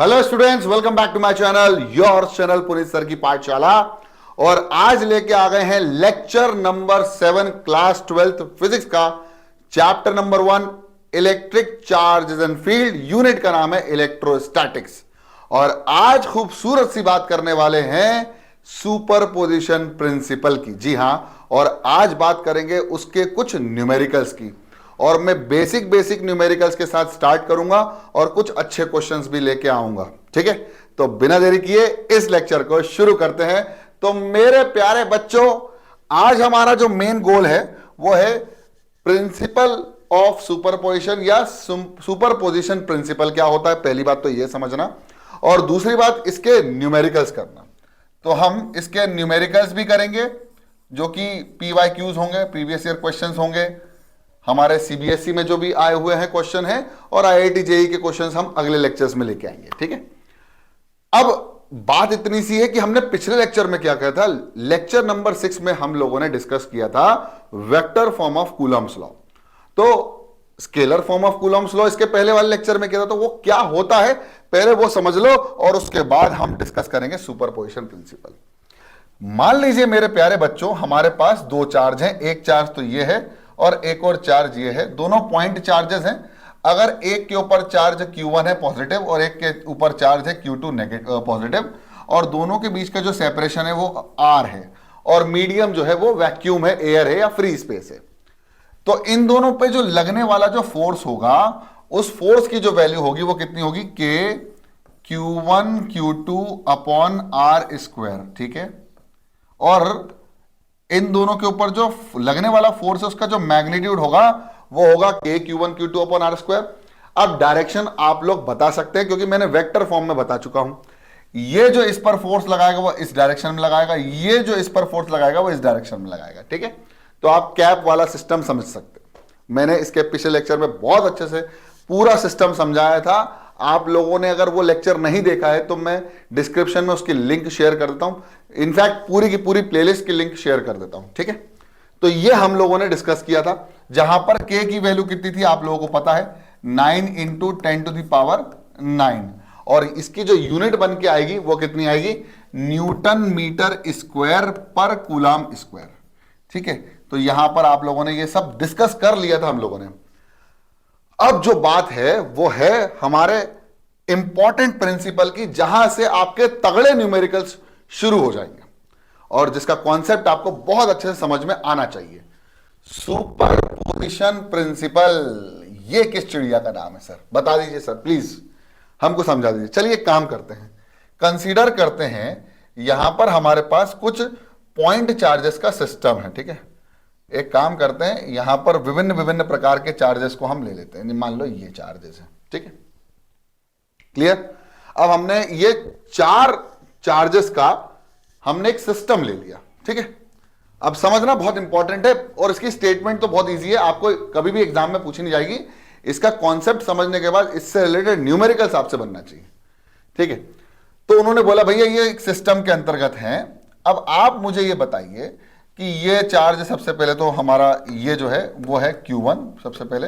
Hello students, welcome back to my channel, your channel Puneet sir की पाठशाला। और आज लेके आ गए हैं lecture number 7 class 12th physics का chapter number 1 electric charges and field. Unit का नाम है इलेक्ट्रोस्टैटिक्स। और आज खूबसूरत सी बात करने वाले हैं सुपरपोजिशन प्रिंसिपल की। जी हां, और आज बात करेंगे उसके कुछ न्यूमेरिकल्स की। और मैं बेसिक न्यूमेरिकल्स के साथ स्टार्ट करूंगा और कुछ अच्छे क्वेश्चंस भी लेके आऊंगा। ठीक है, तो बिना देरी किए इस लेक्चर को शुरू करते हैं। तो मेरे प्यारे बच्चों, आज हमारा जो मेन गोल है वो है प्रिंसिपल ऑफ सुपरपोजिशन या सुपरपोजिशन प्रिंसिपल क्या होता है, पहली बात तो यह समझना, और दूसरी बात इसके न्यूमेरिकल्स करना। तो हम इसके न्यूमेरिकल्स भी करेंगे जो कि PYQs होंगे, प्रीवियस ईयर क्वेश्चंस होंगे, हमारे CBSE में जो भी आए हुए हैं क्वेश्चन हैं, और IIT JEE के क्वेश्चंस हम अगले लेक्चर्स में लेके आएंगे। ठीक है, अब बात इतनी सी है कि हमने पिछले लेक्चर में क्या किया था। लेक्चर नंबर 6 में हम लोगों ने डिस्कस किया था vector form of Coulomb's law. तो scalar form of Coulomb's law इसके पहले वाले लेक्चर में किया था, तो वो क्या होता है पहले वो समझ लो, और उसके बाद हम डिस्कस करेंगे सुपरपोजिशन प्रिंसिपल। मान लीजिए मेरे प्यारे बच्चों, हमारे पास दो चार्ज हैं, एक चार्ज तो ये है और एक और चार्ज ये है, दोनों पॉइंट चार्जेस हैं। अगर एक के ऊपर चार्ज Q1 है पॉजिटिव और एक के ऊपर चार्ज है Q2 नेगेटिव पॉजिटिव, और दोनों के बीच का जो सेपरेशन है वो R है, और मीडियम जो है वो वैक्यूम है, एयर है या फ्री स्पेस है। तो इन दोनों पे जो लगने वाला जो फोर्स होगा, उस फोर्स की जो वैल्यू होगी वो कितनी होगी, K Q1 Q2 upon R square. ठीक है, और इन दोनों के ऊपर जो लगने वाला फोर्स है उसका जो मैग्नीट्यूड होगा वो होगा K Q1 Q2 upon R square. अब डायरेक्शन आप लोग बता सकते हैं क्योंकि मैंने वेक्टर फॉर्म में बता चुका हूं। ये जो इस पर फोर्स लगाएगा वो इस डायरेक्शन में लगाएगा, ये जो इस पर फोर्स लगाएगा वो इस डायरेक्शन में लगाएगा। ठीक है, तो आप कैप वाला सिस्टम समझ सकते हैं। मैंने इसके पिछले लेक्चर में बहुत अच्छे से पूरा सिस्टम समझाया था। आप लोगों ने अगर वो लेक्चर नहीं देखा है तो मैं डिस्क्रिप्शन में उसकी लिंक शेयर कर देता हूं, इनफैक्ट पूरी की पूरी प्लेलिस्ट की लिंक शेयर कर देता हूं। ठीक है, तो ये हम लोगों ने डिस्कस किया था, जहां पर K की वैल्यू कितनी थी आप लोगों को पता है, 9 × 10⁹ और इसकी जो यूनिट बन के आएगी वो कितनी आएगी, न्यूटन मीटर स्क्वायर पर कूलम स्क्वायर। ठीक है, तो यहां पर आप लोगों ने ये सब डिस्कस कर लिया था हम लोगों ने। अब जो बात है वो है हमारे इंपॉर्टेंट प्रिंसिपल की, जहां से आपके तगड़े न्यूमेरिकल्स शुरू हो जाएंगे और जिसका कॉन्सेप्ट आपको बहुत अच्छे से समझ में आना चाहिए। सुपरपोजिशन प्रिंसिपल, ये किस चिड़िया का नाम है सर, बता दीजिए सर, प्लीज हमको समझा दीजिए। चलिए काम करते हैं, कंसीडर करते हैं यहां पर हमारे पास कुछ पॉइंट चार्जेस का सिस्टम है। ठीक है, एक काम करते हैं, यहां पर विभिन्न विभिन्न प्रकार के चार्जेस को हम ले लेते हैं। मान लो ये चार्जेस है। ठीक है, क्लियर। अब हमने ये चार चार्जेस का हमने एक सिस्टम ले लिया। ठीक है, अब समझना बहुत इंपॉर्टेंट है, और इसकी स्टेटमेंट तो बहुत इजी है, आपको कभी भी एग्जाम में पूछी नहीं जाएगी। इसका कॉन्सेप्ट समझने के बाद इससे रिलेटेड न्यूमेरिकल्स आपसे बनना चाहिए। ठीक है, तो उन्होंने बोला भैया ये एक सिस्टम के अंतर्गत है। अब आप मुझे ये बताइए कि ये चार्ज सबसे पहले तो हमारा ये जो है वो है Q1, सबसे पहले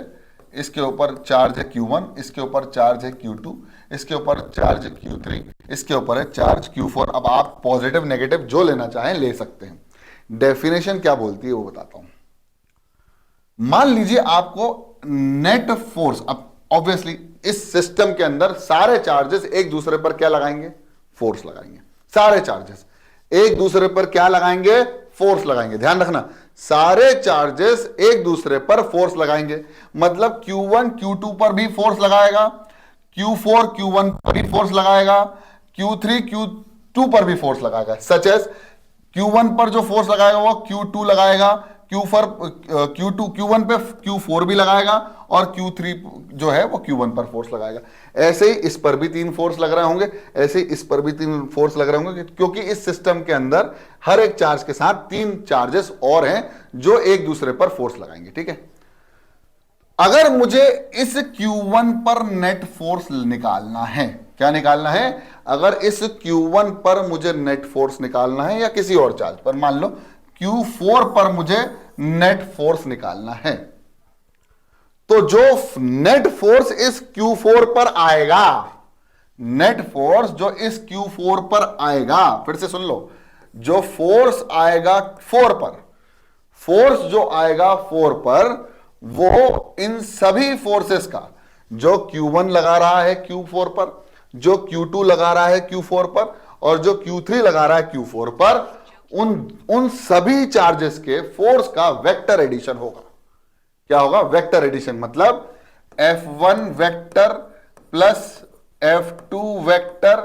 इसके ऊपर चार्ज है Q1, इसके ऊपर चार्ज है Q2, इसके ऊपर चार्ज है Q3, इसके ऊपर है चार्ज Q4। अब आप पॉजिटिव नेगेटिव जो लेना चाहें ले सकते हैं। डेफिनेशन क्या बोलती है वो बताता हूं। मान लीजिए आपको नेट फोर्स, अब ऑब्वियसली इस सिस्टम के अंदर सारे चार्जेस एक दूसरे पर क्या लगाएंगे, फोर्स लगाएंगे। सारे चार्जेस एक दूसरे पर क्या लगाएंगे, फोर्स लगाएंगे। ध्यान रखना, सारे चार्जेस एक दूसरे पर फोर्स लगाएंगे, मतलब Q1 Q2 पर भी फोर्स लगाएगा, Q4 Q1 पर भी फोर्स लगाएगा, Q3 Q2 पर भी फोर्स लगाएगा। सच एज Q1 पर जो फोर्स लगाएगा वो Q2 लगाएगा, Q1 पे Q4 भी लगाएगा, और Q3 जो है वो Q1 पर फोर्स लगाएगा। ऐसे ही इस पर भी 3 फोर्स लग रहे होंगे, ऐसे ही इस पर भी 3 फोर्स लग रहे होंगे, क्योंकि इस सिस्टम के अंदर हर एक चार्ज के साथ 3 चार्जेस और हैं जो एक दूसरे पर फोर्स लगाएंगे। ठीक है, अगर मुझे इस Q1 पर नेट फोर्स निकालना है, क्या निकालना है, अगर इस Q1 पर मुझे नेट फोर्स निकालना है या किसी और चार्ज पर, मान लो Q4 पर मुझे नेट फोर्स निकालना है, तो जो नेट फोर्स इस Q4 पर आएगा नेट फोर्स जो इस Q4 पर आएगा, फिर से सुन लो, जो फोर्स आएगा 4 पर, फोर्स जो आएगा 4 पर, वो इन सभी फोर्सेस का, जो Q1 लगा रहा है Q4 पर, जो Q2 लगा रहा है Q4 पर, और जो Q3 लगा रहा है Q4 पर, उन सभी चार्जेस के फोर्स का वेक्टर एडिशन होगा। क्या होगा? Vector addition. मतलब F1 vector plus F2 vector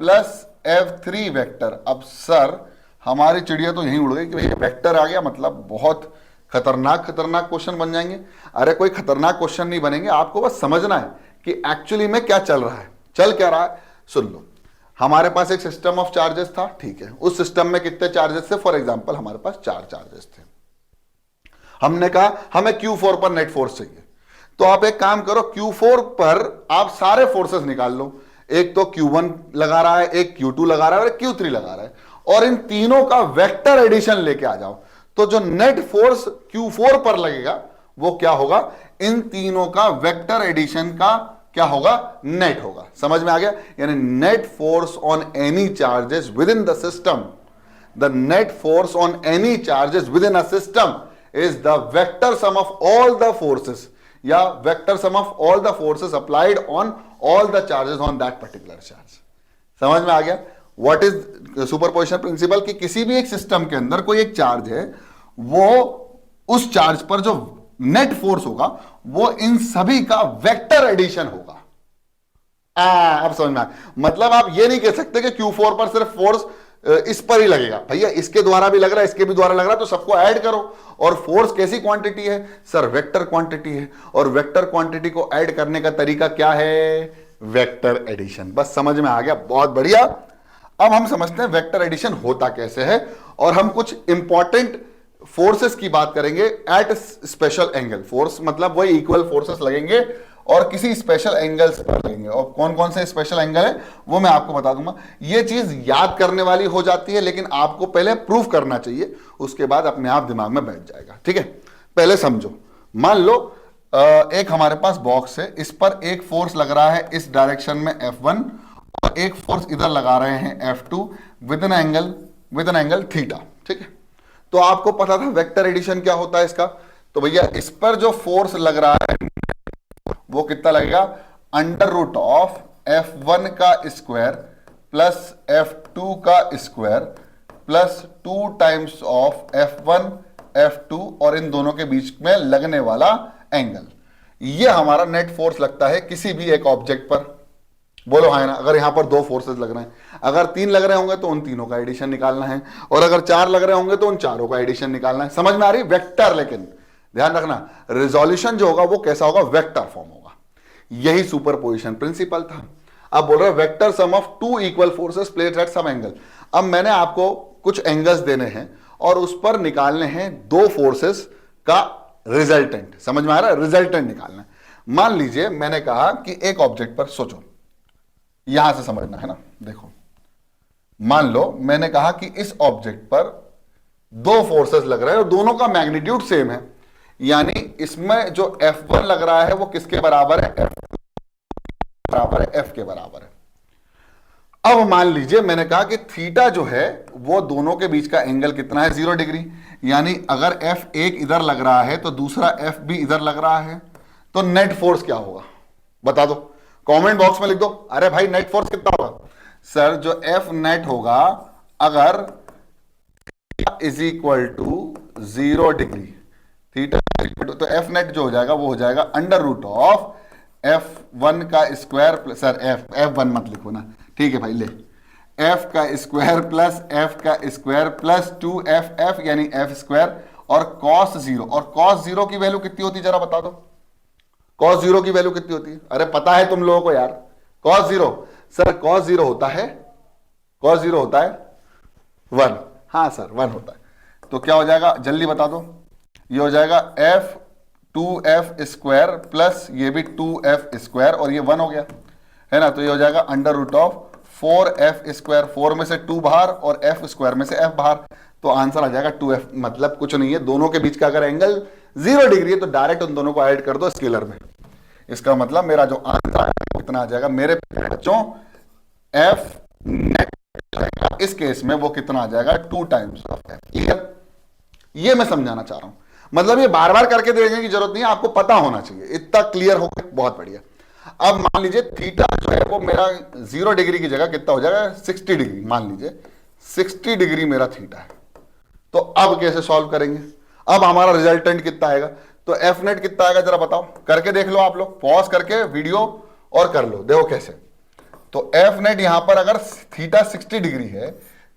plus F3 vector. अब सर हमारी चिड़िया तो यहीं उड़ गई कि भैया वेक्टर आ गया, मतलब बहुत खतरनाक खतरनाक क्वेश्चन बन जाएंगे। अरे कोई खतरनाक क्वेश्चन नहीं बनेंगे, आपको बस समझना है कि एक्चुअली में क्या चल रहा है। चल क्या रहा है सुन लो। हमारे पास एक सिस्टम ऑफ चार्जेस था, ठीक है। उस सिस्टम में कितने चार्जेस थे? फॉर एग्जांपल हमारे पास 4 चार्जेस थे। हमने कहा हमें Q4 पर नेट फोर्स चाहिए, तो आप एक काम करो, Q4 पर आप सारे फोर्सेस निकाल लो। एक तो Q1 लगा रहा है, एक Q2 लगा रहा है और एक Q3 लगा रहा है, और इन तीनों का वेक्टर एडिशन लेके आ जाओ। तो जो नेट फोर्स Q4 पर लगेगा वो क्या होगा? इन तीनों का वेक्टर एडिशन का क्या होगा? नेट होगा। समझ में आ गया? यानी net force on any charges with in the system, the net force on any charges with in a system is the vector sum of all the forces, या vector sum of all the forces applied on all the charges on that particular charge। समझ में आ गया? What is superposition principle? कि किसी भी एक system के अंदर कोई एक चार्ज है, वो उस चार्ज पर जो नेट फोर्स होगा वो इन सभी का वेक्टर एडिशन होगा। अब समझ में आ, मतलब आप ये नहीं कह सकते कि Q4 पर सिर्फ फोर्स इस पर ही लगेगा। भैया इसके द्वारा भी लग रहा है, इसके भी द्वारा लग रहा है, तो सबको ऐड करो। और फोर्स कैसी क्वांटिटी है? सर वेक्टर क्वांटिटी है, और वेक्टर क्वांटिटी को ऐड करने का तरीका क्या है? Vector addition. बस समझ में आ गया? बहुत बढ़िया। अब हम समझते हैं वेक्टर एडिशन होता कैसे है, और हम कुछ इंपॉर्टेंट फोर्सेस की बात करेंगे एट स्पेशल एंगल। फोर्स मतलब वही इक्वल फोर्सेस लगेंगे और किसी स्पेशल एंगल्स पर लगेंगे, और कौन कौन से स्पेशल एंगल है वो मैं आपको बता दूंगा। ये चीज याद करने वाली हो जाती है, लेकिन आपको पहले प्रूफ करना चाहिए, उसके बाद अपने आप दिमाग में बैठ जाएगा। ठीक है, पहले समझो। मान लो एक हमारे पास बॉक्स है, इस पर एक फोर्स लग रहा है इस डायरेक्शन में F1, और एक फोर्स इधर लगा रहे हैं F2 with an angle theta. ठीक है, तो आपको पता था वेक्टर एडिशन क्या होता है इसका। तो भैया इस पर जो फोर्स लग रहा है वो कितना लगेगा? अंडर रूट ऑफ F1 का स्क्वायर प्लस F2 का square plus 2 times of F1 F2, और इन दोनों के बीच में लगने वाला एंगल। ये हमारा नेट फोर्स लगता है किसी भी एक ऑब्जेक्ट पर। बोलो हाँ ना? अगर यहां पर 2 फोर्सेस लग रहे हैं, अगर 3 लग रहे होंगे तो उन तीनों का एडिशन निकालना है, और अगर 4 लग रहे होंगे तो उन चारों का एडिशन निकालना है। समझ में आ रही? वेक्टर। लेकिन ध्यान रखना, रिजोल्यूशन जो होगा वो कैसा होगा? वेक्टर फॉर्म होगा। यही सुपरपोजिशन प्रिंसिपल था। अब बोल रहे vector sum of 2 equal forces placed at some angle. अब मैंने आपको कुछ एंगल्स देने हैं और उस पर निकालने हैं 2 फोर्सेस का रिजल्टेंट। समझ में आ रहा है? रिजल्टेंट निकालना है। मान लीजिए मैंने कहा कि एक ऑब्जेक्ट पर, सोचो यहां से समझना है ना, देखो मान लो मैंने कहा कि इस ऑब्जेक्ट पर 2 फोर्सेस लग रहे हैं और दोनों का मैग्नीट्यूड सेम है, यानी इसमें जो F1 लग रहा है वो किसके बराबर है? F बराबर है F के बराबर है। अब मान लीजिए मैंने कहा कि थीटा जो है वो दोनों के बीच का एंगल कितना है? 0 डिग्री। यानी अगर F एक इधर लग रहा है तो दूसरा F भी इधर लग रहा है, तो नेट फोर्स क्या होगा? बता दो, कमेंट बॉक्स में लिख दो। अरे भाई नेट फोर्स कितना होगा? सर जो F नेट होगा, अगर इज इक्वल टू 0 डिग्री, थीटा तो F नेट जो हो जाएगा वो हो जाएगा अंडर रूट ऑफ F1 का स्क्वायर प्लस, सर F1 मत लिखो ना, ठीक है भाई, ले F का स्क्वायर प्लस F का स्क्वायर प्लस 2FF यानी F स्क्वायर, और cos 0। और cos 0 की वैल्यू कितनी होती है जरा बता दो? cos 0 की वैल्यू कितनी होती है? अरे पता है तुम लोगों को यार? cos 0, सर cos 0 होता है, cos 0 होता है 1। हाँ सर 1 होता है। तो क्या हो जाएगा जल्दी बता दो? ये हो जाएगा F 2F स्क्वायर प्लस ये भी 2F स्क्वायर, और ये 1 हो गया है ना। तो ये हो जाएगा under root of 4F square, 4 में से 2 बाहर और F स्क्वायर में से F बाहर, तो आंसर आ जाएगा 2F। मतलब कुछ नहीं है, दोनों के बीच का अगर एंगल 0 डिग्री है तो डायरेक्ट उन दोनों को ऐड कर दो स्केलर में। इसका मतलब मेरा जो आंसर है कितना आ जाएगा मेरे बच्चों? एफ नेट, इस केस में वो कितना आ जाएगा 2 टाइम्स ऑफ एफ। क्लियर? ये मैं समझाना चाह रहा हूं, मतलब ये बार बार करके देखने की जरूरत नहीं है, आपको पता होना चाहिए। इतना क्लियर हो गया, बहुत बढ़िया। अब मान लीजिए थीटा जो है वो मेरा 0 डिग्री की जगह कितना हो जाएगा 60 डिग्री, मान लीजिए 60 डिग्री मेरा थीटा है। तो अब कैसे सॉल्व करेंगे? अब हमारा रिजल्टेंट कितना आएगा? तो एफ नेट कितना आएगा जरा बताओ, करके देख लो आप लोग, पॉज करके वीडियो और कर लो, देखो कैसे। तो एफ नेट यहां पर अगर थीटा 60 डिग्री है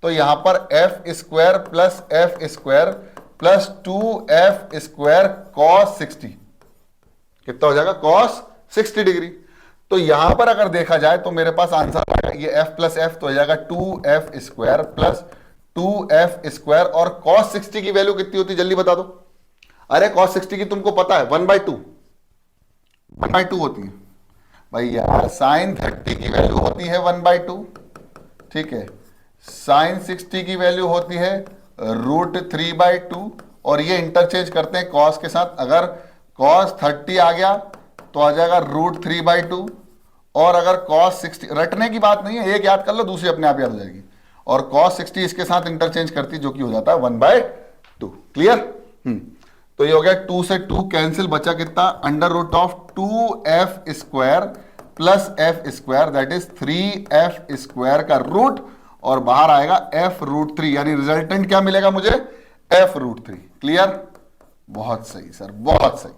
तो यहां पर F square plus F square plus 2f square cos 60 कितना हो जाएगा? Cos 60 degree. तो यहां पर अगर देखा जाए तो मेरे पास आंसर आएगा ये f प्लस एफ तो हो जाएगा 2f square plus 2f square, और कॉस 60 की वैल्यू कितनी होती है जल्दी बता दो। अरे कॉस 60 की तुमको पता है 1/2 होती है भाई यार। साइन 30 की वैल्यू होती है 1/2, ठीक है। साइन 60 की वैल्यू होती है √3/2, और ये इंटरचेंज करते हैं कॉस के साथ। अगर कॉस 30 आ गया तो आ जाएगा √3/2, और अगर कॉस 60, रटने की बात नहीं है, एक याद कर लो दूसरी अपने आप याद हो जाएगी, और कॉस 60 इसके साथ इंटरचेंज करती जो कि हो जाता है 1/2। क्लियर? तो ये हो गया 2 से 2 कैंसिल, बचा कितना? √2f square plus F square that is 3f square का रूट, और बाहर आएगा f√3, यानी रिजल्टेंट क्या मिलेगा मुझे? f√3। क्लियर? बहुत सही सर, बहुत सही।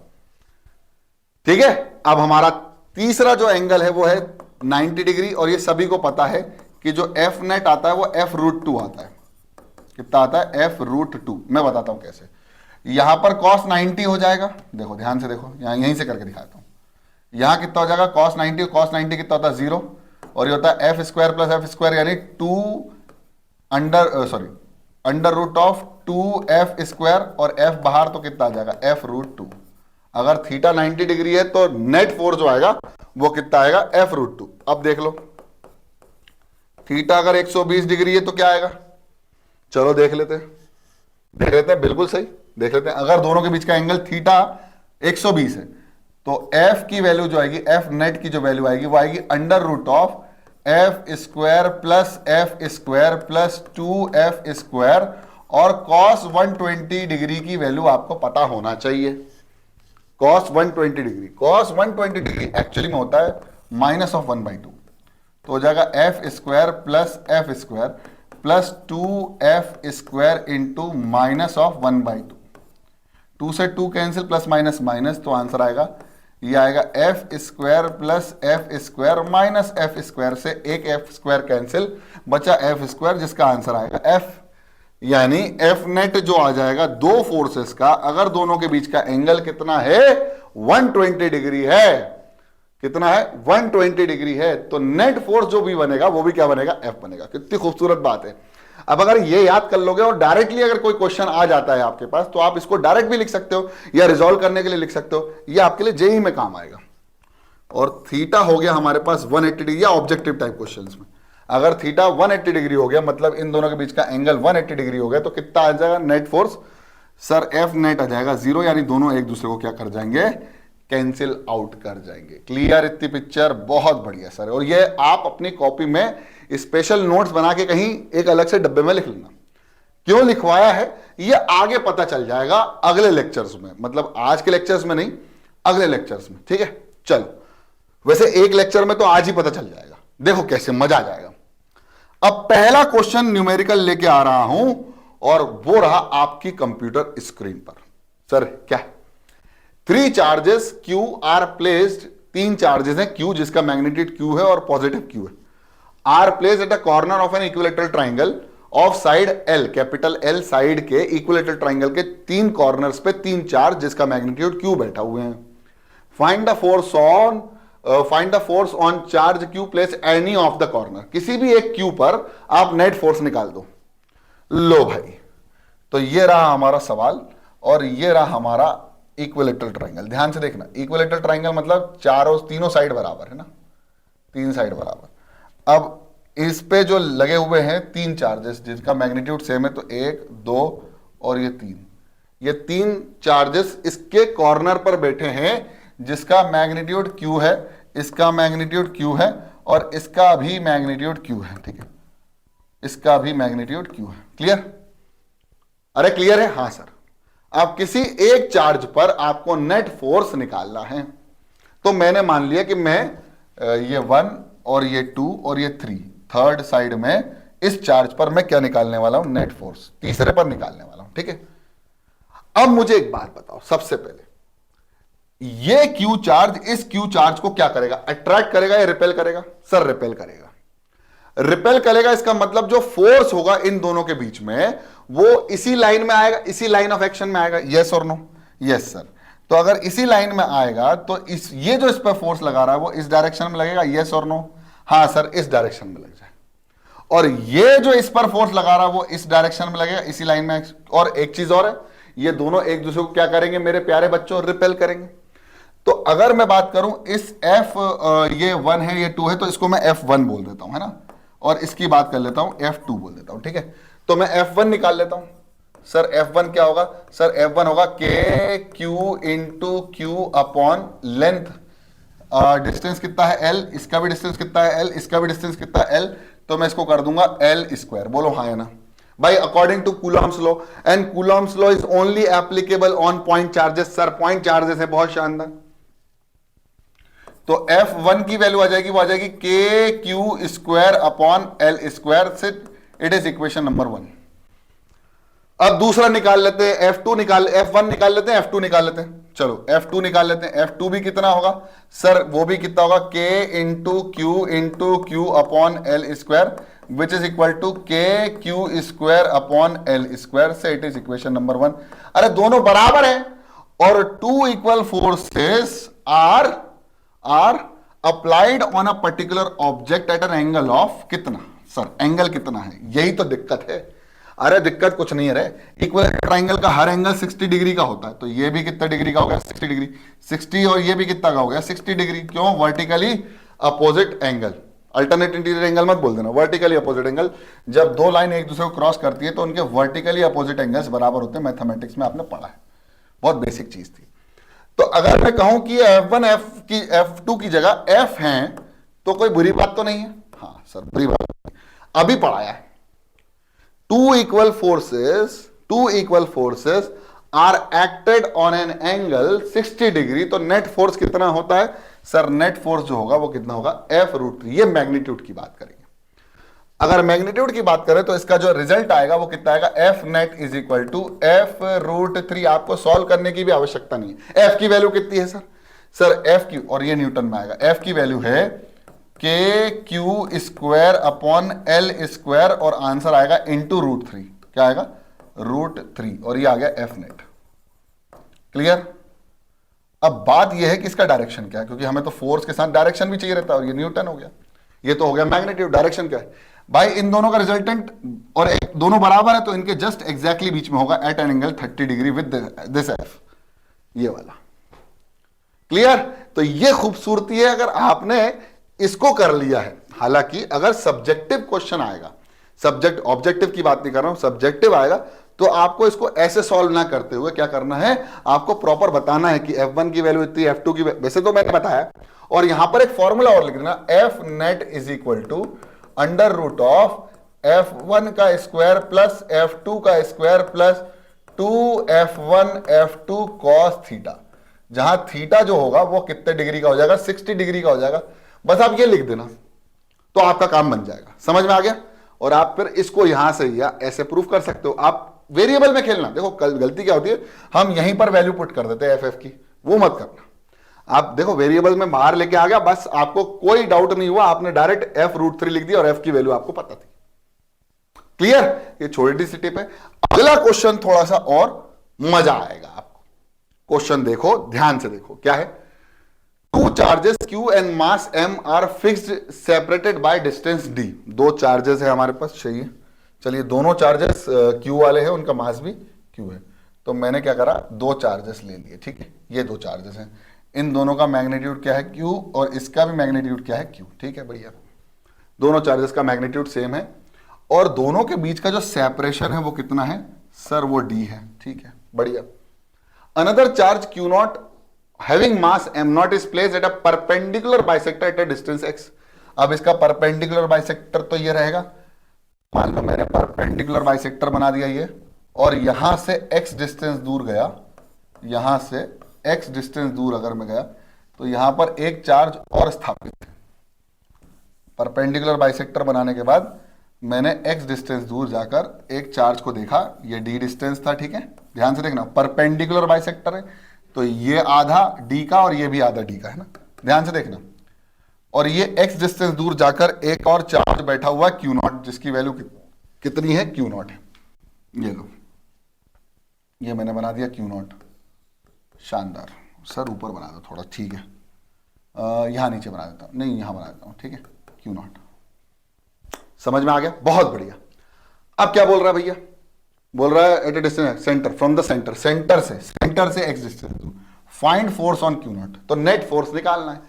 ठीक है, अब हमारा तीसरा जो एंगल है वो है 90 डिग्री, और ये सभी को पता है कि जो एफ नेट आता है वो f√2 आता है। कितना आता है? f√2। मैं बताता हूं कैसे। यहां पर cos 90 हो जाएगा, देखो ध्यान से देखो, यहीं से करके दिखाता हूं। यहां कितना हो जाएगा? cos 90 कितना होता है? 0, और ये होता है F square plus F square, यानी √2f स्क्वायर, और f बाहर तो कितना आ जाएगा? f√2। अगर थीटा 90 डिग्री है तो नेट फोर्स जो आएगा वो कितना आएगा? f√2। अब देख लो थीटा अगर 120 डिग्री है तो क्या आएगा? चलो देख लेते हैं, बिल्कुल सही देख लेते हैं। अगर दोनों के बीच का एंगल थीटा 120 है तो f की वैल्यू जो आएगी, f नेट की जो वैल्यू आएगी वो आएगी √f square plus F square plus 2f square, और cos 120 डिग्री की वैल्यू आपको पता होना चाहिए। cos 120 डिग्री एक्चुअली में होता है -1/2, तो हो जाएगा f square plus F square plus 2f square into -1/2। 2 से 2 कैंसिल, प्लस माइनस माइनस, तो आंसर आएगा ये आएगा F square plus F square minus F square, से एक एफ स्क्वायर कैंसिल, बचा एफ स्क्वायर, जिसका आंसर आएगा एफ। यानी एफ नेट जो आ जाएगा दो फोर्सेस का, अगर दोनों के बीच का एंगल कितना है? 120 डिग्री है। कितना है? 120 डिग्री है, तो नेट फोर्स जो भी बनेगा वो भी क्या बनेगा? एफ बनेगा। कितनी खूबसूरत बात है। अब अगर ये याद कर लोगे और डायरेक्टली अगर कोई क्वेश्चन आ जाता है आपके पास तो आप इसको डायरेक्ट भी लिख सकते हो या रिजॉल्व करने के लिए लिख सकते हो, ये आपके लिए जेईई में काम आएगा। और थीटा हो गया हमारे पास 180 डिग्री, या ऑब्जेक्टिव टाइप क्वेश्चंस में अगर थीटा 180 डिग्री हो गया, मतलब इन दोनों के बीच का एंगल 180 डिग्री हो गया, तो कितना आ जाएगा net force? Sir F net आ जाएगा 0, यानी दोनों एक दूसरे को क्या कर जाएंगे? कैंसिल आउट कर जाएंगे। क्लियर? इतनी पिक्चर बहुत बढ़िया सर। और ये आप अपनी कॉपी में स्पेशल नोट्स बना के कहीं एक अलग से डब्बे में लिख लेना। क्यों लिखवाया है ये आगे पता चल जाएगा अगले लेक्चर्स में, मतलब आज के लेक्चर्स में नहीं, अगले लेक्चर्स में। ठीक है, चलो। वैसे एक लेक्चर में तो आज ही पता चल जाएगा, देखो कैसे मजा आ जाएगा। अब पहला क्वेश्चन न्यूमेरिकल लेके आ रहा हूं, और वो रहा आपकी कंप्यूटर स्क्रीन पर। सर क्या? 3 charges Q are placed, 3 charges हैं Q जिसका मैग्नीट्यूड Q है और पॉजिटिव Q है, are placed at a corner of an equilateral triangle of side L, capital L side के इक्विलेटरल ट्राइंगल के 3 कॉर्नर्स पे 3 चार्ज जिसका मैग्नीट्यूड Q बैठा हुए हैं। Find the force on charge Q place any of the corner, किसी भी एक Q पर आप नेट फोर्स निकाल दो। लो भाई, तो ये रहा हमारा सवाल, और ये रहा हमारा इक्विलेटरल ट्राइंगल। ध्यान से देखना, इक्विलेटरल ट्राइंगल मतलब तीनों साइड बराबर है ना, 3 साइड बराबर। अब इस पे जो लगे हुए हैं 3 चार्जेस जिनका मैग्नीट्यूड सेम है, तो 1, 2 और ये 3, ये 3 चार्जेस इसके कॉर्नर पर बैठे हैं जिसका मैग्नीट्यूड Q है, इसका मैग्नीट्यूड Q है, और इसका भी मैग्नीट्यूड Q है, ठीक है, इसका भी मैग्नीट्यूड Q है। क्लियर? अरे क्लियर है? हाँ सर। अब किसी एक चार्ज पर आपको नेट फोर्स निकालना है, तो मैंने मान लिया कि मैं ये 1 और ये 2 और ये 3 थर्ड साइड में इस चार्ज पर मैं क्या निकालने वाला हूं? नेट फोर्स तीसरे पर निकालने वाला हूं, ठीक है। अब मुझे एक बात बताओ, सबसे पहले ये Q चार्ज इस Q चार्ज को क्या करेगा? अट्रैक्ट करेगा या रिपेल करेगा? सर रिपेल करेगा। रिपेल करेगा, इसका मतलब जो फोर्स होगा इन दोनों के बीच में वो इसी लाइन में आएगा, इसी लाइन ऑफ एक्शन में आएगा। यस और नो? Yes sir. तो अगर इसी लाइन में आएगा तो ये जो इस पर फोर्स लगा रहा है वो इस डायरेक्शन में लगेगा। यस और नो? हाँ सर, इस डायरेक्शन में लग जाए। और ये जो इस पर फोर्स लगा रहा है वो इस डायरेक्शन में लगेगा, इसी लाइन में। और एक चीज और है, ये दोनों एक दूसरे को क्या करेंगे मेरे प्यारे बच्चों? रिपेल करेंगे। तो अगर मैं बात करूं इस F, ये 1 है, ये 2 है, तो इसको मैं F1 बोल देता हूं, है ना, और इसकी बात कर लेता हूं F2 बोल देता हूं, ठीक है। तो मैं F1 निकाल लेता हूं। सर F1 क्या होगा? सर F1 होगा KQ into Q upon length. Distance कितना है? L। इसका भी डिस्टेंस कितना है? L। इसका भी डिस्टेंस कितना है? L। तो मैं इसको कर दूंगा L स्क्वायर। बोलो हाँ है ना भाई? According to Coulomb's law, and Coulomb's law is only applicable on point charges. Sir point charges है, बहुत शानदार। तो F1 की वैल्यू आ जाएगी, वो आ जाएगी KQ square upon L square से। It is equation number 1। अब दूसरा निकाल लेते हैं, F1 निकाल लेते हैं, F2 निकाल लेते हैं। चलो F2 निकाल लेते हैं। F2 भी कितना होगा? सर वो भी कितना होगा? K into Q upon L square, which is equal to KQ square upon L square से। It is equation number 1। अरे दोनों बराबर है, और 2 equal forces are applied on a particular object at an angle of कितना? Sir angle कितना है? यही तो दिक्कत है। अरे दिक्कत कुछ नहीं है रे, इक्वल ट्राइंगल का हर एंगल 60 डिग्री का होता है, तो ये भी कितना डिग्री का हो गया? 60 डिग्री। 60 और ये भी कितना का हो गया? 60 डिग्री। क्यों? Vertically opposite angle. Alternate interior angle मत बोल देना, वर्टिकली अपोजिट एंगल। जब दो लाइन एक दूसरे को क्रॉस करती है तो उनके वर्टिकली अपोजिट एंगल्स बराबर होते हैं। मैथमेटिक्स में आपने पढ़ा है, बहुत बेसिक चीज थी। तो अगर मैं कहूं कि F1 F2 की जगह F है, तो कोई बुरी बात तो नहीं है? हाँ सर, बुरी बात नहीं। अभी पढ़ाया है, two equal forces are acted on an angle 60 degree. तो नेट फोर्स कितना होता है? सर नेट फोर्स जो होगा वो कितना होगा? F√3। ये मैग्नीट्यूड की बात करेंगे। अगर मैग्नीट्यूड की बात करें तो इसका जो रिजल्ट आएगा वो कितना आएगा? F net is equal to F√3। आपको सॉल्व करने की भी आवश्यकता नहीं है। F की वैल्यू कितनी है सर? सर F की, और ये न्यूटन में आएगा, F की वैल्यू है KQ square upon L square, और आंसर आएगा इंटू √3। क्या आएगा? √3, और ये आ गया F net। क्लियर? अब बात ये है कि इसका डायरेक्शन क्या है, क्योंकि हमें तो फोर्स के साथ डायरेक्शन भी चाहिए रहता है, और ये न्यूटन हो गया, ये तो हो गया मैग्नीट्यूड। डायरेक्शन क्या है भाई? इन दोनों का रिजल्टेंट और दोनों बराबर है, तो इनके जस्ट एग्जैक्टली बीच में होगा एट एन एंगल 30 डिग्री विद दिस F, ये वाला। क्लियर? तो ये खूबसूरती है अगर आपने इसको कर लिया है। हालांकि अगर सब्जेक्टिव क्वेश्चन आएगा, सब्जेक्ट ऑब्जेक्टिव की बात नहीं कर रहा हूं, सब्जेक्टिव आएगा, तो आपको इसको ऐसे सॉल्व ना करते हुए क्या करना है? आपको प्रॉपर बताना है कि F1 की वैल्यू इतनी, F2 की वैसे तो मैंने बताया, और यहां पर एक फॉर्मूला और लिख देना, F net is equal to under root of F1 का स्क्वायर प्लस F2 का square plus 2F1 F2 cos theta, जहां थीटा जो होगा वो कितने डिग्री का हो जाएगा? 60 डिग्री का हो जाएगा। बस आप ये लिख देना तो आपका काम बन जाएगा। समझ में आ गया? और आप फिर इसको यहां से या ऐसे प्रूफ कर सकते हो। आप वेरिएबल में खेलना, देखो कल गलती क्या होती है, हम यहीं पर वैल्यू पुट कर देते हैं FF की, वो मत करना। आप देखो वेरिएबल में बाहर लेके आ गया, बस आपको कोई डाउट नहीं हुआ, आपने डायरेक्ट F√3 लिख दिया और F की वैल्यू आपको पता थी। क्लियर? ये छोटी सी टिप है। अगला क्वेश्चन थोड़ा सा और मजा आएगा आपको। क्वेश्चन देखो, ध्यान से देखो, क्या है? Two charges Q and mass M are fixed separated by distance D। दो चार्जेस है हमारे पास, चाहिए। चलिए दोनों चार्जेस Q वाले हैं, उनका मास भी Q है। तो मैंने क्या करा, दो चार्जेस ले लिए, ठीक है। ये दो चार्जेस हैं, इन दोनों का मैग्नीट्यूड क्या है? Q, और इसका भी मैग्नीट्यूड क्या है? Q। ठीक है बढ़िया, दोनों चार्जेस का मैग्नीट्यूड सेम है, और दोनों के बीच का जो सेपरेशन है वो कितना है? सर वो D है। ठीक है बढ़िया। Another charge Q0 having mass m0 is placed at a perpendicular bisector at a distance x। अब इसका परपेंडिकुलर बाइसेक्टर तो ये रहेगा। मान लो मैंने परपेंडिकुलर बाइसेक्टर बना दिया ये, और यहां से x डिस्टेंस दूर गया, यहां से x डिस्टेंस दूर अगर मैं गया तो यहां पर एक चार्ज और स्थापित है। परपेंडिकुलर बाइसेक्टर बनाने के बाद मैंने x डिस्टेंस दूर जाकर एक चार्ज को देखा, ये d डिस्टेंस था, ठीक है। ध्यान से देखना, परपेंडिकुलर बाइसेक्टर है तो ये आधा d का और ये भी आधा d का है ना, ध्यान से देखना। और ये x डिस्टेंस दूर जाकर एक और चार्ज बैठा हुआ Q नॉट, जिसकी वैल्यू कितनी है, Q नॉट है। ये लो, ये मैंने बना दिया Q नॉट, शानदार। सर ऊपर बना दो थोड़ा, ठीक है, यहां नीचे बना देता हूं, नहीं यहां बना देता हूं, ठीक है, Q नॉट। समझ में आ गया, बहुत बढ़िया। अब क्या बोल रहा है भैया, बोल रहा है at a distance centre, from the centre, centre से x distance, find force on Q naught, तो नेट फोर्स निकालना है।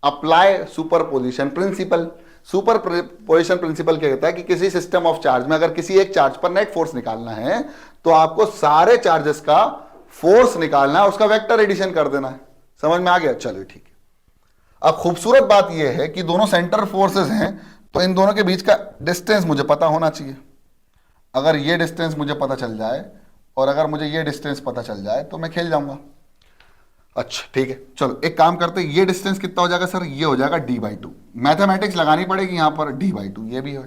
Apply superposition principle. Superposition principle क्या कहता है कि किसी सिस्टम ऑफ चार्ज में अगर किसी एक चार्ज पर नेट फोर्स निकालना है तो आपको सारे चार्जेस का फोर्स निकालना है, उसका वेक्टर एडिशन कर देना है। समझ में आ गया, चलो ठीक है। अब खूबसूरत बात यह है कि दोनों सेंटर फोर्सेस हैं तो इन दोनों के बीच का डिस्टेंस मुझे पता होना चाहिए। अगर ये डिस्टेंस मुझे पता चल जाए और अगर मुझे ये डिस्टेंस पता चल जाए तो मैं खेल जाऊंगा। अच्छा ठीक है, चलो एक काम करते हैं, ये डिस्टेंस कितना हो जाएगा सर, ये हो जाएगा d/2। मैथमेटिक्स लगानी पड़ेगी यहां पर, d/2 ये भी है।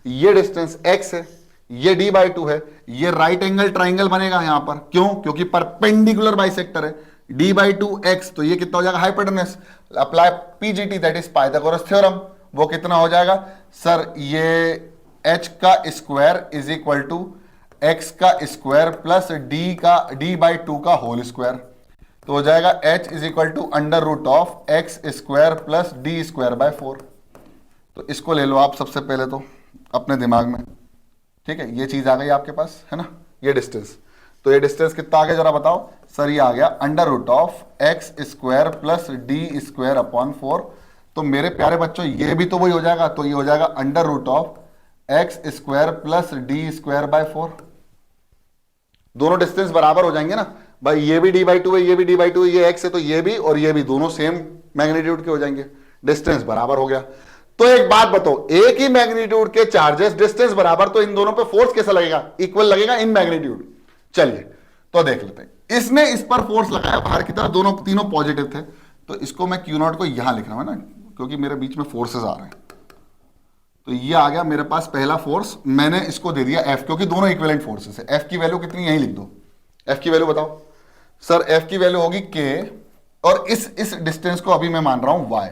ये डिस्टेंस x है, ये d/2 है, ये राइट एंगल ट्राइंगल बनेगा यहां पर, क्यों, क्योंकि परपेंडिकुलर बाइसेक्टर है। d/2 x, तो ये कितना हो जाएगा, hypotenuse. Apply PGT, that is Pythagoras theorem. वो कितना हो जाएगा सर, ये h का square is equal to x का स्क्वायर प्लस d/2 का होल स्क्वायर, तो हो जाएगा h is equal to under root of x square plus D square by 4। तो इसको ले लो आप सबसे पहले तो अपने दिमाग में, ठीक है। ये चीज आ गई आपके पास, है ना, ये डिस्टेंस। तो ये डिस्टेंस कितना आ गया जरा बताओ सर, ये आ गया under root of x square plus D square upon 4। तो मेरे प्यारे बच्चों ये भी तो वही हो जाएगा, तो ये हो जाएगा under root of x square plus D square by 4। दोनों डिस्टेंस बराबर हो जाएंगे ना भाई, ये भी d/2 है, ये भी d/2 है, ये x है तो ये भी और ये भी, दोनों सेम मैग्नीट्यूड के हो जाएंगे, डिस्टेंस बराबर हो गया। तो एक बात बताओ, एक ही मैग्नीट्यूड के चार्जेस, डिस्टेंस बराबर, तो इन दोनों पे फोर्स कैसा लगेगा, इक्वल लगेगा इन मैग्नीट्यूड। चलिए तो देख लेते हैं। इसने इस पर फोर्स लगाया बाहर की तरफ, दोनों तीनों पॉजिटिव थे, तो इसको मैं Q नॉट को यहां लिख रहा हूं ना, क्योंकि मेरे बीच में फोर्सेस आ रहे हैं। तो ये आ गया मेरे पास पहला फोर्स, मैंने इसको दे दिया F, क्योंकि दोनों इक्विवेलेंट फोर्सेस है। F की वैल्यू कितनी, यहीं लिख दो। F की वैल्यू बताओ सर, F की वैल्यू होगी K, और इस डिस्टेंस को अभी मैं मान रहा हूं Y,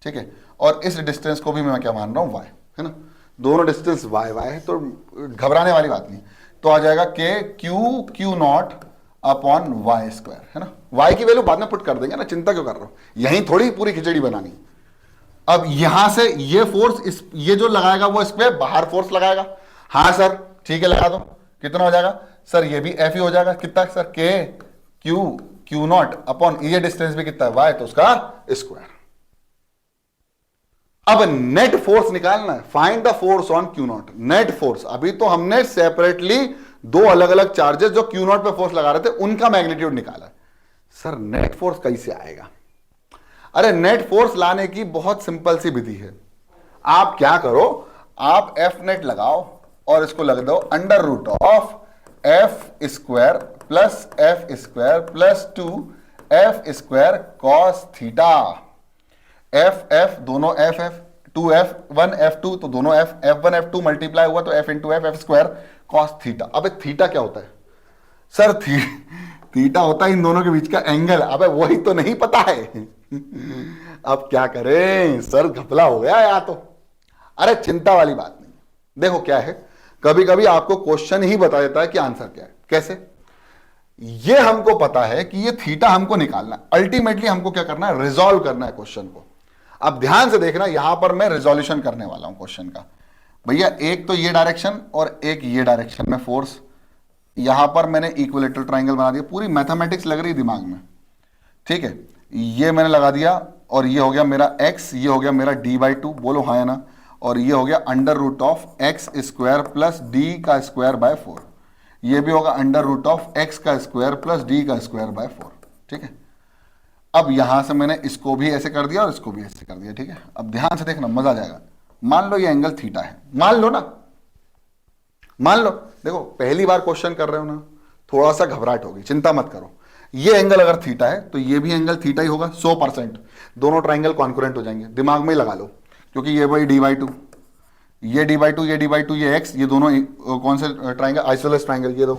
ठीक है, और इस डिस्टेंस को भी मैं क्या मान रहा हूं, Y, है ना। दोनों डिस्टेंस Y है, तो घबराने वाली बात नहीं। तो आ जाएगा K Q not upon Y square, है ना। Y की वैल्यू बाद में पुट कर देंगे ना, चिंता क्यों कर रहा हूं, यहीं थोड़ी पूरी खिचड़ी बनानी। अब यहां से ये फोर्स, ये जो लगाएगा वो इस पे बाहर फोर्स लगाएगा। हाँ सर ठीक है, लगा दो। कितना हो जाएगा सर, ये भी F ही हो जाएगा। कितना sir, K Q not upon ये डिस्टेंस भी कितना है, Y, तो उसका स्क्वायर। अब नेट फोर्स निकालना है, find the force on Q not. Net force, अभी तो हमने सेपरेटली दो अलग अलग चार्जेस जो Q नॉट पे फोर्स लगा रहे थे उनका मैग्नीट्यूड निकाला है। सर नेट फोर्स कैसे आएगा, अरे नेट फोर्स लाने की बहुत सिंपल सी विधि है। आप क्या करो, आप F नेट लगाओ और इसको लग दो under root of F square plus F square plus 2F square cos theta. F दोनों F 2F1 F2, तो दोनों F1 F2 मल्टीप्लाई हुआ तो F into F square cos theta. अबे थीटा क्या होता है सर, थीटा होता है इन दोनों के बीच का एंगल। अबे वही तो नहीं पता है। अब क्या करें सर, घपला हो गया या तो। अरे चिंता वाली बात नहीं, देखो क्या है, कभी कभी आपको क्वेश्चन ही बता देता है कि आंसर क्या है। कैसे, ये हमको पता है कि ये थीटा हमको निकालना है, अल्टीमेटली हमको क्या करना है, रिजॉल्व करना है क्वेश्चन को। अब ध्यान से देखना, यहां पर मैं रिजोल्यूशन करने वाला हूं क्वेश्चन का। भैया एक तो ये डायरेक्शन और एक ये डायरेक्शन में फोर्स, यहां पर मैंने इक्विलेटरल ट्राइंगल बना दिया, पूरी मैथमेटिक्स लग रही दिमाग में, ठीक है। ये मैंने लगा दिया और ये हो गया मेरा x, ये हो गया मेरा d/2, बोलो हाँ या ना, और ये हो गया under root of x square plus D का स्क्वायर बाय 4, ये भी होगा अंडर रूट ऑफ x का स्क्वायर प्लस डी का स्क्वायर बाय 4, ठीक है। अब यहां से मैंने इसको भी ऐसे कर दिया और इसको भी ऐसे कर दिया, ठीक है। अब ध्यान से देखना, मजा आ जाएगा। मान लो ये एंगल थीटा है, मान लो ना, मान लो, देखो पहली बार क्वेश्चन कर रहे हो ना, थोड़ा सा घबराहट होगी, चिंता मत करो। ये एंगल अगर थीटा है तो ये भी एंगल थीटा ही होगा 100%। दोनों ट्राइंगल कॉन्करेंट हो जाएंगे, दिमाग में ही लगा लो, क्योंकि ये भाई dy/2, ये dy/2, ये dy/2, ये x, ये दोनों कौन से ट्राइंगल, आइसोसेलेस ट्राइंगल, ये दो,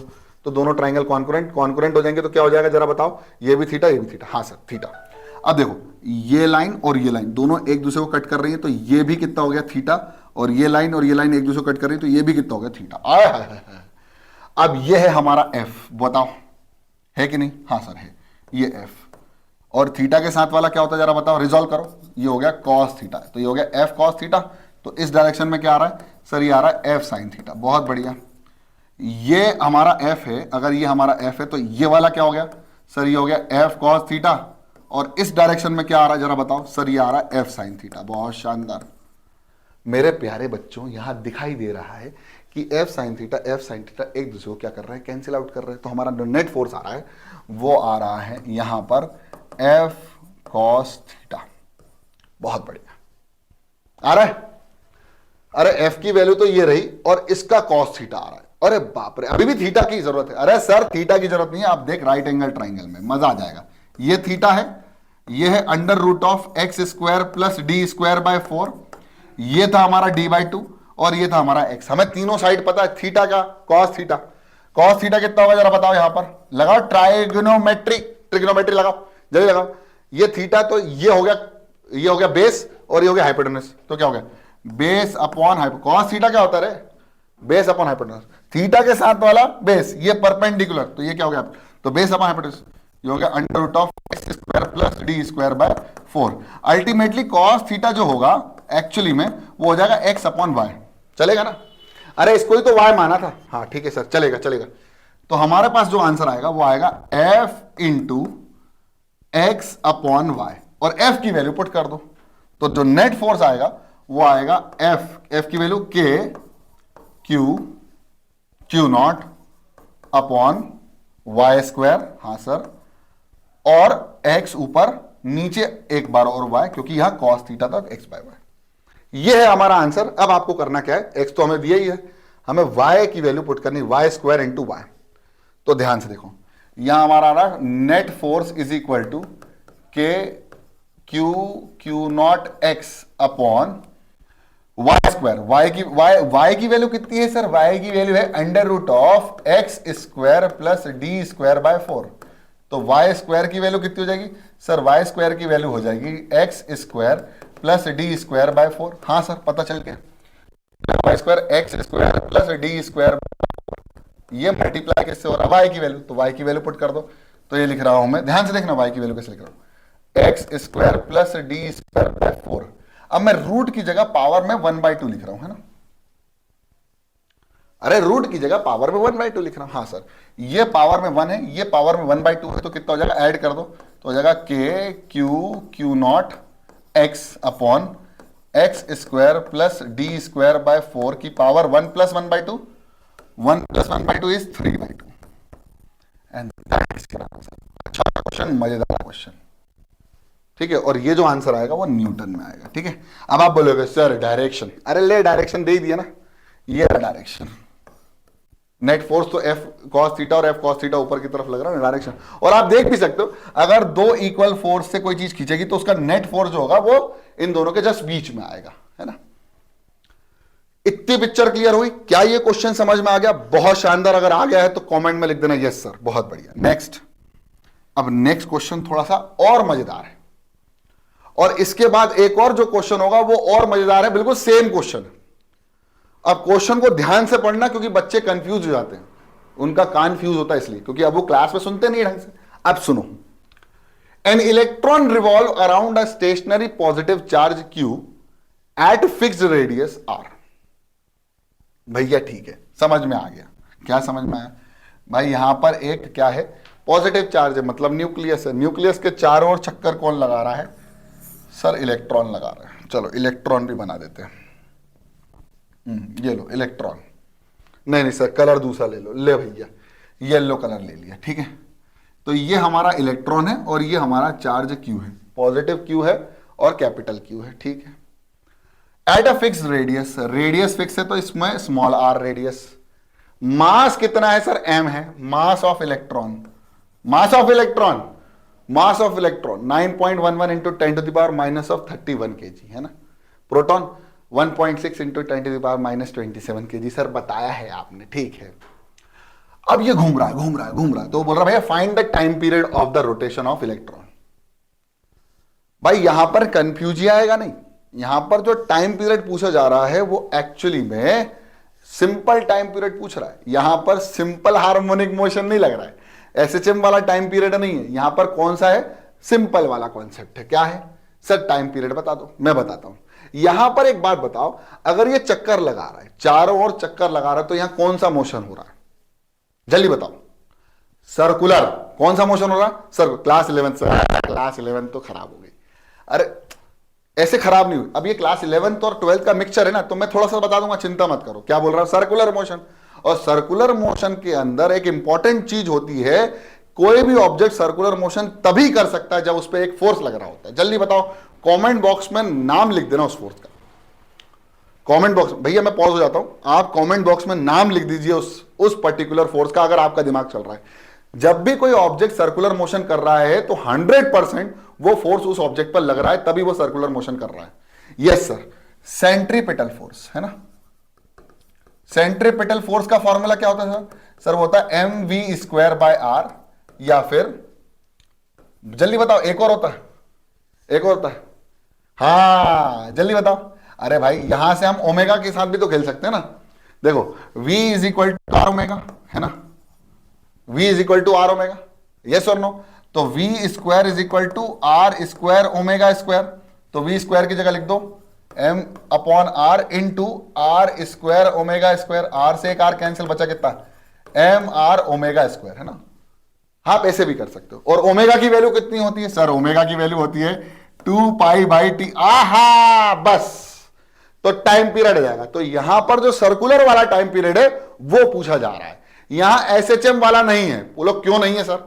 तो दोनों ट्राइंगल कॉन्करेंट हो जाएंगे, तो क्या हो जाएगा जरा बताओ, ये भी थीटा, ये भी थीटा, हाँ सर थीटा। अब देखो ये लाइन और ये लाइन दोनों एक दूसरे को कट कर रही है, तो ये भी कितना हो गया थीटा, और ये लाइन एक दूसरे को कट कर रही है, तो ये भी कितना हो गया थीटा। आय हाय हाय। अब ये है हमारा f, बताओ है कि नहीं, हाँ सर है, ये f, और थीटा के साथ वाला क्या होता है जरा बताओ, रिजॉल्व करो, ये हो गया cos थीटा, तो ये हो गया f cos थीटा। तो इस डायरेक्शन में क्या आ रहा है सर, ये आ रहा है f sin थीटा, बहुत बढ़िया। ये हमारा f है, अगर ये हमारा f है तो ये वाला क्या हो गया सर, ये हो गया f cos थीटा, और इस डायरेक्शन में क्या आ रहा है जरा बताओ सर, ये आ रहा है f sin थीटा। बहुत शानदार मेरे प्यारे बच्चों, यहां दिखाई दे रहा है कि f sin थीटा एक दूसरे को क्या कर रहे हैं, कैंसिल आउट कर रहे हैं। तो हमारा जो नेट फोर्स आ रहा है वो आ रहा है यहां पर f cos थीटा। बहुत बढ़िया आ रहा है। अरे f की वैल्यू तो ये रही और इसका cos थीटा आ रहा है। अरे बाप रे, अभी भी थीटा की जरूरत है। अरे सर थीटा की जरूरत नहीं है, आप देख राइट एंगल ट्राइंगल में मजा आ जाएगा। ये थीटा है, ये है √(x² + d²/4), ये था हमारा d/2 और ये था हमारा x। हमें तीनों साइड पता है थीटा का, cos थीटा। cos थीटा कितना होगा जरा बताओ, यहां पर लगाओ ट्रिग्नोमेट्री लगाओ, जल्दी लगाओ। ये थीटा, तो ये हो गया बेस और ये हो गया हाइपोटेनस, तो क्या हो गया base upon hypotenuse. cos theta क्या होता है रे, बेस अपॉन हाइपोटेनस। थीटा के साथ वाला बेस, ये परपेंडिकुलर, तो ये क्या हो गया, तो बेस अपॉन हाइपोटेनस, ये हो गया √(x² + d²/4). Ultimately cos theta जो होगा एक्चुअली में वो हो जाएगा x/y, चलेगा ना। अरे इसको ही तो y माना था, हाँ ठीक है सर, चलेगा चलेगा। तो हमारे पास जो आंसर आएगा वो आएगा f × x/y, और f की वैल्यू पुट कर दो, तो जो नेट फोर्स आएगा वो आएगा f की वैल्यू Q0/y², हाँ सर, और x ऊपर नीचे एक बार और y, क्योंकि यहां cos थीटा था x/y। ये है हमारा आंसर। अब आपको करना क्या है, x तो हमें दिया ही है, हमें y की वैल्यू पुट करनी, y² × y। तो ध्यान से देखो, यहां हमारा आ रहा net force is equal to Q0x/y²। y की वैल्यू कितनी है सर, y की वैल्यू है √(x² + d²/4). तो y² की वैल्यू कितनी हो जाएगी सर, y² की वैल्यू हो जाएगी x² + d²/4। हाँ सर पता चल गया, y² x² + d², ये मल्टीप्लाई किससे हो रहा है, y की वैल्यू, तो y की वैल्यू पुट कर दो। तो ये लिख रहा हूं मैं, ध्यान से देखना y की वैल्यू कैसे लिख रहा हूं, x² + d²/4। अब मैं रूट की जगह पावर में 1/2 लिख रहा हूं, है ना। अरे रूट की जगह पावर में 1/2 लिख रहा हूं, हाँ सर, ये पावर में 1 है, ये पावर में 1/2 है, तो कितना हो जाएगा, ऐड कर दो, तो हो जाएगा Q0x/x² + d²/4 की power 1 + 1/2, 1 + 1/2 is 3/2। And that is अच्छा क्वेश्चन, मजेदार क्वेश्चन, ठीक है। और ये जो आंसर आएगा वो न्यूटन में आएगा, ठीक है। अब आप बोलोगे सर डायरेक्शन, अरे ले डायरेक्शन दे दिया ना, ये डायरेक्शन, नेट फोर्स तो f cos थीटा और f cos थीटा ऊपर की तरफ लग रहा है डायरेक्शन। और आप देख भी सकते हो, अगर दो इक्वल फोर्स से कोई चीज खींचेगी तो उसका नेट फोर्स जो होगा वो इन दोनों के जस्ट बीच में आएगा, है ना। इतनी पिक्चर क्लियर हुई क्या, ये क्वेश्चन समझ में आ गया, बहुत शानदार। अगर आ गया है तो कमेंट में लिख देना यस सर, बहुत बढ़िया। नेक्स्ट, अब नेक्स्ट क्वेश्चन थोड़ा सा और मजेदार है, और इसके बाद एक और जो क्वेश्चन होगा वो और मजेदार है, बिल्कुल सेम क्वेश्चन। अब क्वेश्चन को ध्यान से पढ़ना, क्योंकि बच्चे कंफ्यूज हो जाते हैं, उनका कान फ्यूज होता है इसलिए, क्योंकि अब वो क्लास में सुनते नहीं ढंग से। अब सुनो, an electron revolve around a stationary positive charge Q at fixed radius R। भैया ठीक है, समझ में आ गया, क्या समझ में आया भाई, यहां पर एक क्या है, पॉजिटिव चार्ज है, मतलब न्यूक्लियस है, न्यूक्लियस के चारों ओर चक्कर कौन लगा रहा है सर, इलेक्ट्रॉन लगा रहा है। चलो इलेक्ट्रॉन भी बना देते हैं, ये लो इलेक्ट्रॉन, नहीं सर कलर दूसरा ले लो, ले भैया येलो कलर ले लिया, ठीक है। तो ये हमारा इलेक्ट्रॉन है और ये हमारा चार्ज क्यू है, पॉजिटिव क्यू है और कैपिटल क्यू है, ठीक है। At a fix radius, radius fix है तो इसमें स्मॉल आर रेडियस। मास कितना है सर? m है, mass of electron, mass of electron, mass of electron 9.11 into 10 to the power minus of 31 kg है ना। Proton 1.6 into 10 to the power minus 27 kg। Sir बताया है आपने, ठीक है। अब ये घूम रहा है घूम रहा है घूम रहा है, तो बोल रहा भैया find the time period of the rotation of electron. भाई यहां पर कंफ्यूज आएगा नहीं, यहां पर जो टाइम पीरियड पूछा जा रहा है वो एक्चुअली में सिंपल टाइम पीरियड पूछ रहा है। यहां पर सिंपल हार्मोनिक मोशन नहीं लग रहा है, एसएचएम वाला टाइम पीरियड नहीं है। यहां पर कौन सा है? सिंपल वाला कॉन्सेप्ट है। क्या है सर? टाइम पीरियड बता दो। मैं बताता हूं। यहां पर एक बात बताओ, अगर ये चक्कर लगा रहा है, चारों ओर चक्कर लगा रहा है, तो यहां कौन सा मोशन हो रहा है? जल्दी बताओ। सर्कुलर। कौन सा मोशन हो रहा है? सर क्लास 11 से, क्लास 11 तो खराब हो गई। अरे ऐसे खराब नहीं हुई, अब ये क्लास 11th और 12th का मिक्सचर है ना, तो मैं थोड़ा सा बता दूंगा, चिंता मत करो। क्या बोल रहा हूं? Circular motion. और सर्कुलर मोशन के अंदर एक इंपॉर्टेंट चीज होती है, कोई भी ऑब्जेक्ट सर्कुलर मोशन तभी कर सकता है जब उस पर एक फोर्स लग रहा होता है। जल्दी बताओ, कमेंट बॉक्स में नाम लिख देना उस फोर्स का। कमेंट बॉक्स, भैया मैं पॉज हो जाता हूं, आप कमेंट बॉक्स में नाम लिख दीजिए उस पर्टिकुलर फोर्स का, अगर आपका दिमाग चल रहा है। जब भी कोई ऑब्जेक्ट सर्कुलर मोशन कर रहा है तो 100% वो फोर्स उस ऑब्जेक्ट पर लग रहा है, तभी वो सर्कुलर मोशन कर रहा है। यस सर, सेंट्रीपिटल फोर्स है ना। सेंट्रीपिटल फोर्स का फॉर्मूला क्या होता है सर? सर वो होता है mv²/r, या फिर जल्दी बताओ, एक और होता है, एक और होता है, हाँ जल्दी बताओ। अरे भाई यहां से हम ओमेगा के साथ भी तो खेल सकते हैं ना। देखो v = r ओमेगा है ना, v = r ओमेगा, यस और नो। तो v² = r² ओमेगा स्क्वायर, तो v² की जगह लिख दो m/r into r² omega square. r से एक r कैंसिल, बचा कितना? mr ओमेगा स्क्वायर है ना। आप ऐसे भी कर सकते हो। और ओमेगा की वैल्यू कितनी होती है? सर ओमेगा की वैल्यू होती है 2π/t। आहा, बस तो टाइम पीरियड आ जाएगा। तो यहां पर जो सर्कुलर वाला टाइम पीरियड है वो पूछा जा रहा है, यहां एसएचएम वाला नहीं है। बोलो क्यों नहीं है सर?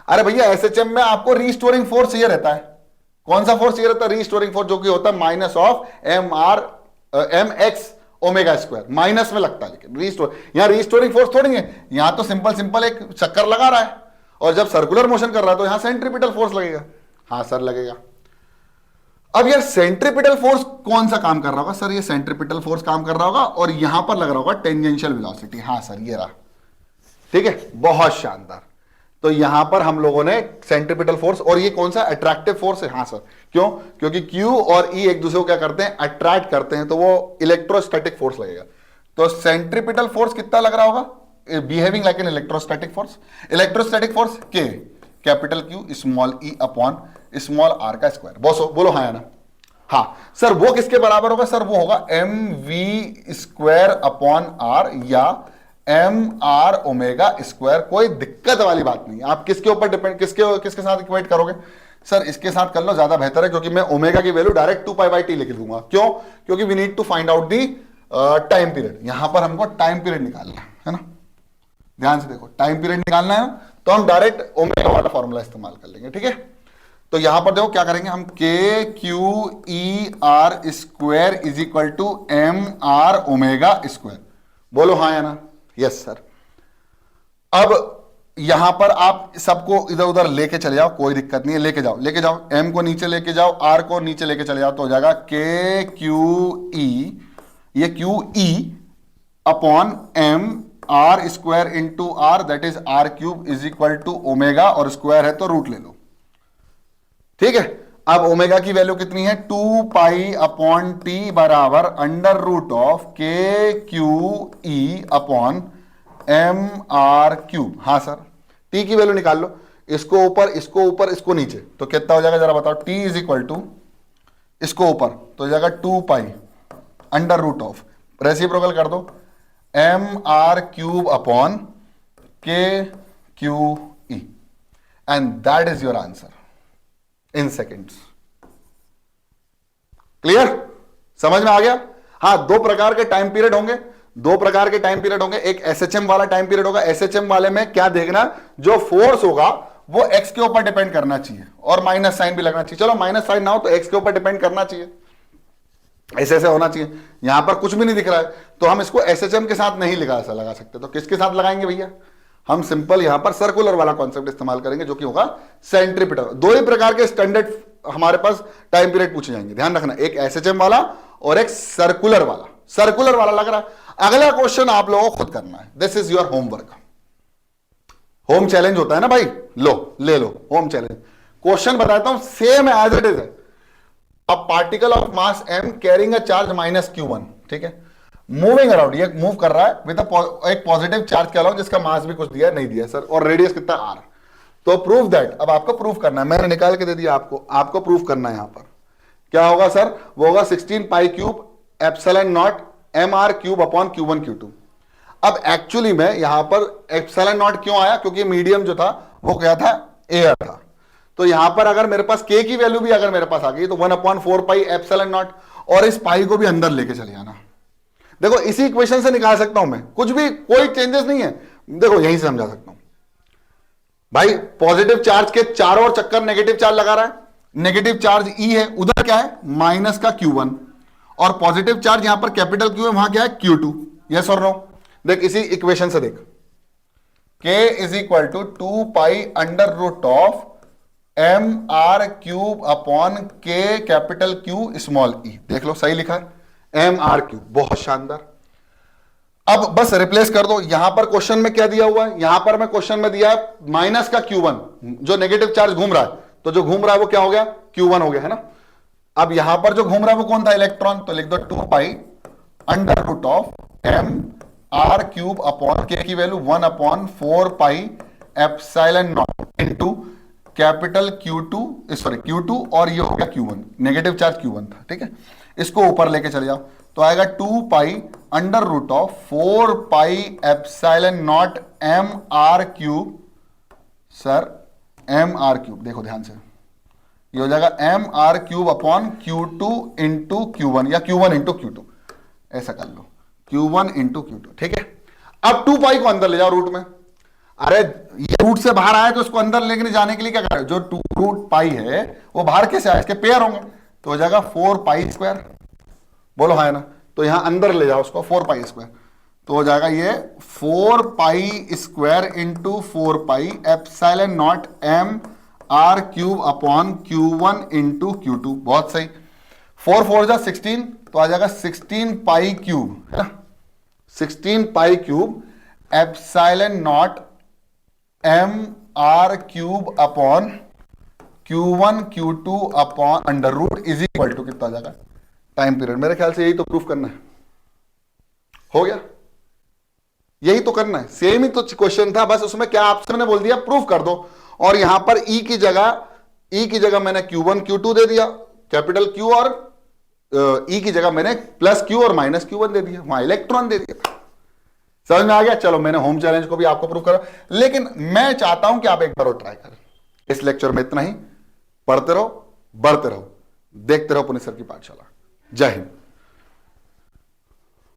अरे भैया एसएचएम में आपको रीस्टोरिंग फोर्स ये रहता है। कौन सा फोर्स ये रहता है? रीस्टोरिंग फोर्स, जो कि होता है minus of mx omega square, minus में लगता है। लेकिन यहां रीस्टोरिंग फोर्स थोड़ी है, यहां तो सिंपल एक चक्कर लगा रहा है, और जब सर्कुलर मोशन कर रहा है तो यहां सेंट्रीपिटल फोर्स लगेगा। हाँ सर लगेगा। अब यार सेंट्रीपिटल फोर्स कौन सा काम कर रहा होगा? सर ये सेंट्रीपिटल फोर्स काम कर रहा होगा, और यहां पर लग रहा होगा टेंजेंशियल वेलोसिटी। हाँ सर ये रहा, ठीक है, बहुत शानदार। तो यहां पर हम लोगों ने सेंट्रीपिटल फोर्स, और ये कौन सा? अट्रैक्टिव फोर्स है। हाँ सर, क्यों? क्योंकि Q और E एक दूसरे को क्या करते हैं? अट्रैक्ट करते हैं, तो वो इलेक्ट्रोस्टैटिक फोर्स लगेगा। तो सेंट्रीपिटल फोर्स कितना लग रहा होगा? Behaving like an electrostatic force. Electrostatic force K, capital Q small e upon small r का स्क्वायर। बोलो हाँ या ना? हाँ सर, वो किसके बराबर होगा? सर वो होगा mv² अपॉन r या mr ओमेगा स्क्वायर। कोई दिक्कत वाली बात नहीं। आप किसके ऊपर डिपेंड, किसके साथ इक्वेट करोगे? सर इसके साथ कर लो, ज्यादा बेहतर है, क्योंकि मैं ओमेगा की वैल्यू डायरेक्ट 2π/t लिख दूंगा। क्यों? क्योंकि we need to find out the time period. यहां पर हमको टाइम पीरियड निकालना है ना, ध्यान से देखो, टाइम पीरियड निकालना है तो हम डायरेक्ट ओमेगा वाला फॉर्मूला इस्तेमाल कर लेंगे, ठीक है। तो यहां पर देखो क्या करेंगे हम, KQER² = mr ओमेगा स्क्वायर। बोलो हाँ या ना? Yes sir. अब यहां पर आप सबको इधर उधर लेके चले जाओ, कोई दिक्कत नहीं है, लेके जाओ, m को नीचे लेके जाओ, r को नीचे लेके चले जाओ, तो हो जाएगा KQE, ये QE upon mr² into r, that is r³ = omega, और स्क्वायर है तो रूट ले लो, ठीक है। अब ओमेगा की वैल्यू कितनी है? 2π/t बराबर √of KQE अपॉन mr³। हाँ सर, t की वैल्यू निकाल लो, इसको ऊपर, इसको ऊपर, इसको नीचे, तो कितना हो जाएगा जरा बताओ? t = इसको ऊपर तो हो जाएगा 2π √of, रेसिप्रोकल कर दो, mr³ upon KQE, and that is your answer in seconds. Clear? समझ में आ गया? हाँ, दो प्रकार के टाइम पीरियड होंगे, एक एसएचएम वाला टाइम पीरियड होगा। एसएचएम वाले में क्या देखना, जो फोर्स होगा वो x के ऊपर डिपेंड करना चाहिए और माइनस साइन भी लगना चाहिए। चलो माइनस साइन ना हो तो x के ऊपर डिपेंड करना चाहिए, ऐसे ऐसे होना चाहिए। यहां पर कुछ भी नहीं दिख रहा है तो हम इसको SHM के साथ नहीं लगा सकते, तो किसके साथ लगाएंगे भैया? हम सिंपल यहां पर सर्कुलर वाला कॉन्सेप्ट इस्तेमाल करेंगे जो कि होगा सेंट्रीपिटल। दो ही प्रकार के स्टैंडर्ड हमारे पास टाइम पीरियड पूछे जाएंगे, ध्यान रखना, एक SHM वाला और एक सर्कुलर वाला। सर्कुलर वाला लग रहा है। अगला क्वेश्चन आप लोगों को खुद करना है, this is your homework. Home challenge होता है ना भाई, लो ले लो होम चैलेंज। क्वेश्चन बताता हूं सेम एज इट इज है। A particle of mass m carrying a charge -q1, ठीक है, मूविंग अराउंड, ये मूव कर रहा है विद एक पॉजिटिव चार्ज के अलावा जिसका मास भी कुछ दिया नहीं दिया सर, और रेडियस कितना r। तो प्रूव दैट, अब आपको प्रूफ करना है, मैंने निकाल के दे दिया आपको प्रूफ करना है। यहां पर क्या होगा सर? वो होगा 16 pi cube epsilon naught mr cube upon q1 q2। अब एक्चुअली में यहां पर एप्सिलॉन नॉट क्यों आया? क्योंकि मीडियम जो था वो क्या था? एयर था। तो यहां पर अगर मेरे पास k की वैल्यू भी अगर मेरे पास आ गई तो 1/4 पाई एप्सिलॉन नॉट, और इस पाई को भी अंदर लेके चले जाना। देखो इसी इक्वेशन से निकाल सकता हूं मैं, कुछ भी कोई चेंजेस नहीं है, देखो यहीं से समझा सकता हूं भाई। पॉजिटिव चार्ज के चारों ओर चक्कर नेगेटिव चार्ज लगा रहा है, नेगेटिव चार्ज E है, उधर क्या है? माइनस का Q1, और पॉजिटिव चार्ज यहां पर कैपिटल Q है, वहां क्या है? Q2। यस और नो? देख इसी इक्वेशन से देख, K is equal to 2 pi under root of mr cube upon K capital Q small e। देख लो सही लिखा है, mr क्यूब, बहुत शानदार। अब बस रिप्लेस कर दो। यहां पर क्वेश्चन में क्या दिया हुआ है? यहां पर मैं क्वेश्चन में दिया माइनस का Q1, जो नेगेटिव चार्ज घूम रहा है, तो जो घूम रहा है वो क्या हो गया? Q1 हो गया, है ना। अब यहां पर जो घूम रहा है वो कौन था? इलेक्ट्रॉन। तो लिख दो 2 pi under root of mr cube upon K की value 1/4 pi epsilon naught into capital Q2, और ये हो गया Q1, नेगेटिव चार्ज Q1 था, ठीक है। इसको ऊपर लेके चले जाओ तो आएगा 2 pi under root of 4 pi epsilon naught mr cube, sir mr cube, देखो ध्यान से, ये हो जाएगा mr cube upon Q2 into Q1, या Q1 इंटू Q2, ऐसा कर लो, Q1 इंटू Q2, ठीक है। अब 2 पाई को अंदर ले जाओ रूट में। अरे ये रूट से बाहर आया तो इसको अंदर लेके जाने के लिए क्या करें? जो 2 रूट पाई है वो बाहर कैसे आया? इसके पेयर होंगे, तो हो जाएगा 4 पाई स्क्वायर, बोलो हाँ है ना। तो यहां अंदर ले जाओ उसको, 4 पाई स्क्वायर, तो हो जाएगा ये 4 pi square into 4 pi epsilon naught mr cube upon Q1 into Q2। बहुत सही, 4 4 जा 16, तो आ जाएगा 16 पाई क्यूब, है ना, 16 pi cube epsilon naught mr cube upon Q1 Q2 upon under root is equal to कितना आ जाएगा? Time period. मेरे ख्याल से यही तो प्रूफ करना है, हो गया, यही तो करना है, सेम ही तो क्वेश्चन था, बस उसमें क्या आपसे मैंने बोल दिया प्रूफ कर दो, और यहां पर E की जगह मैंने Q1 Q2 दे दिया कैपिटल Q, और E की जगह मैंने प्लस Q और माइनस Q1 दे दिया, वहां इलेक्ट्रॉन दे दिया। समझ में आ गया? चलो मैंने होम चैलेंज को भी आपको प्रूफ करा, लेकिन मैं चाहता हूं कि आप एक बार और ट्राई करें। इस लेक्चर में इतना ही, पढ़ते रहो, बढ़ते रहो, देखते रहो पुनित सर की पाठशाला। जय हिंद।